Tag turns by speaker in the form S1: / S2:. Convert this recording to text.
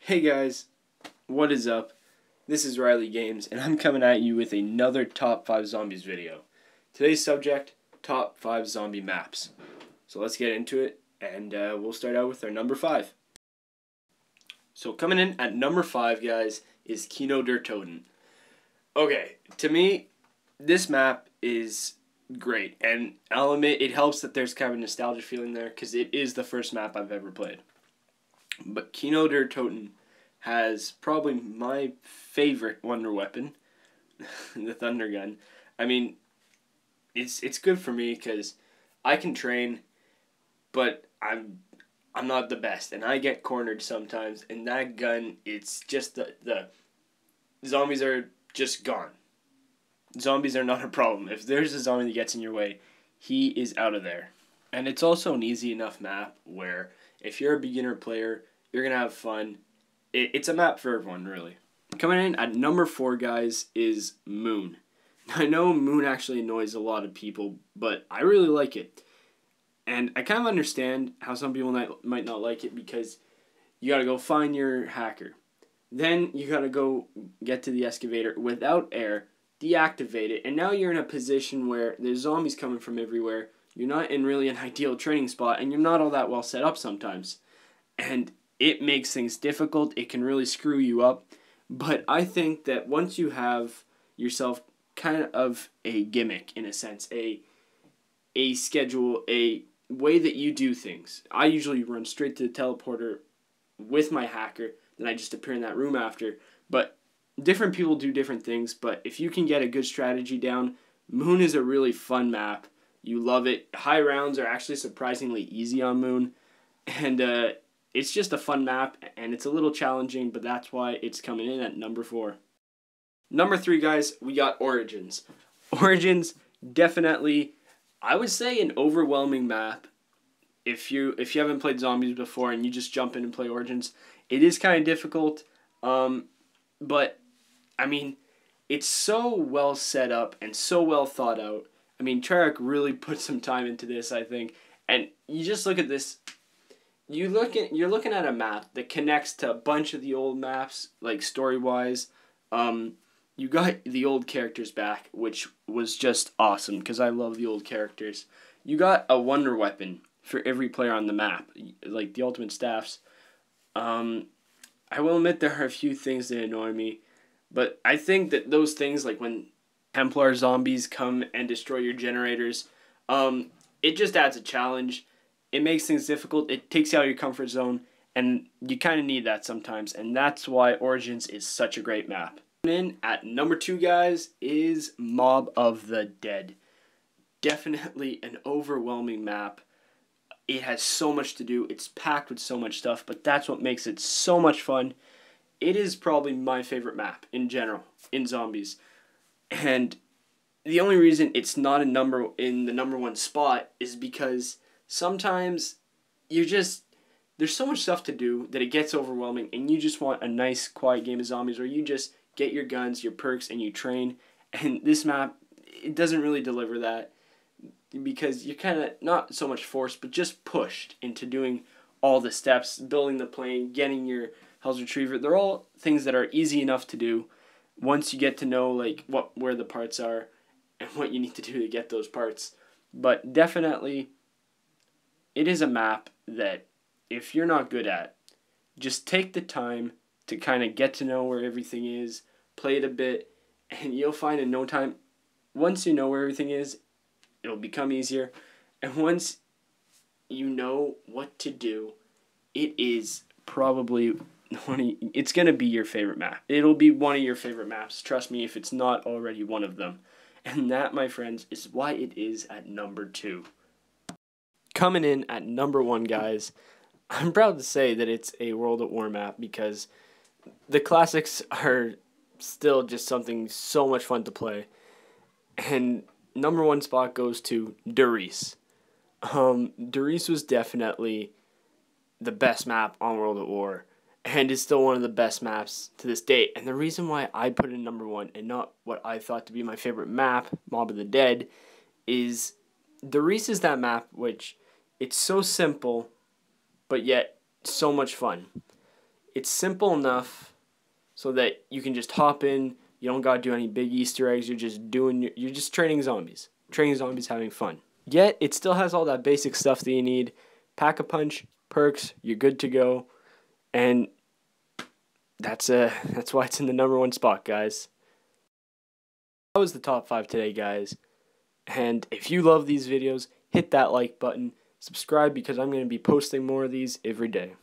S1: Hey guys, what is up? This is Riley Games, and I'm coming at you with another Top 5 Zombies video. Today's subject, Top 5 Zombie Maps. So let's get into it, and we'll start out with our number 5. So coming in at number 5, guys, is Kino Der Toten. Okay, to me, this map is great, and I'll admit it helps that there's kind of a nostalgia feeling there, because it is the first map I've ever played. But Kino Der Toten has probably my favorite wonder weapon, the thunder gun. I mean, it's good for me because I can train, but I'm not the best, and I get cornered sometimes. And that gun, it's just the zombies are just gone. Zombies are not a problem. If there's a zombie that gets in your way, he is out of there. And it's also an easy enough map where if you're a beginner player, you're going to have fun. It's a map for everyone, really. Coming in at number 4, guys, is Moon. I know Moon actually annoys a lot of people, but I really like it. And I kind of understand how some people might not like it because you got to go find your hacker. Then you got to go get to the excavator without air, deactivate it, and now you're in a position where there's zombies coming from everywhere. You're not in really an ideal training spot, and you're not all that well set up sometimes. And it makes things difficult. It can really screw you up. But I think that once you have yourself kind of a gimmick, in a sense, a schedule, a way that you do things. I usually run straight to the teleporter with my hacker, then I just appear in that room after. But different people do different things, but if you can get a good strategy down, Moon is a really fun map. You love it. High rounds are actually surprisingly easy on Moon. And it's just a fun map, and it's a little challenging, but that's why it's coming in at number 4. Number 3, guys, we got Origins. Origins, definitely, I would say an overwhelming map. If you haven't played Zombies before and you just jump in and play Origins, it is kind of difficult. But, I mean, it's so well set up and so well thought out. I mean, Treyarch really put some time into this, I think. And you just look at this. You're looking at a map that connects to a bunch of the old maps, like story-wise. You got the old characters back, which was just awesome, because I love the old characters. You got a wonder weapon for every player on the map, like the ultimate staffs. I will admit there are a few things that annoy me, but I think that those things, like when Templar zombies come and destroy your generators, it just adds a challenge. It makes things difficult. It takes you out of your comfort zone, and you kind of need that sometimes, and that's why Origins is such a great map. In at number 2, guys, is Mob of the Dead. Definitely an overwhelming map. It has so much to do. It's packed with so much stuff, but that's what makes it so much fun. It is probably my favorite map in general in Zombies, and the only reason it's not in the number 1 spot is because sometimes there's so much stuff to do that it gets overwhelming, and you just want a nice quiet game of Zombies where you just get your guns, your perks, and you train. And this map, it doesn't really deliver that because you're kind of not so much forced, but just pushed into doing all the steps, building the plane, getting your Hell's Retriever. They're all things that are easy enough to do once you get to know like where the parts are and what you need to do to get those parts. But definitely, it is a map that if you're not good at, just take the time to kind of get to know where everything is, play it a bit, and you'll find in no time, once you know where everything is, it'll become easier. And once you know what to do, it is probably it's going to be your favorite map. It'll be one of your favorite maps, trust me, if it's not already one of them. And that, my friends, is why it is at number 2. Coming in at number 1, guys, I'm proud to say that it's a World at War map because the classics are still just something so much fun to play. And number 1 spot goes to Der Toten was definitely the best map on World at War and is still one of the best maps to this date. And the reason why I put it in number 1 and not what I thought to be my favorite map, Mob of the Dead, is Der Toten is that map which it's so simple but yet so much fun. it's simple enough so that you can just hop in. You don't gotta do any big Easter eggs. You're just training zombies. Training zombies, having fun. Yet it still has all that basic stuff that you need. Pack a punch, perks, you're good to go. And that's why it's in the #1 spot, guys. That was the top 5 today, guys. And if you love these videos, hit that like button. Subscribe because I'm going to be posting more of these every day.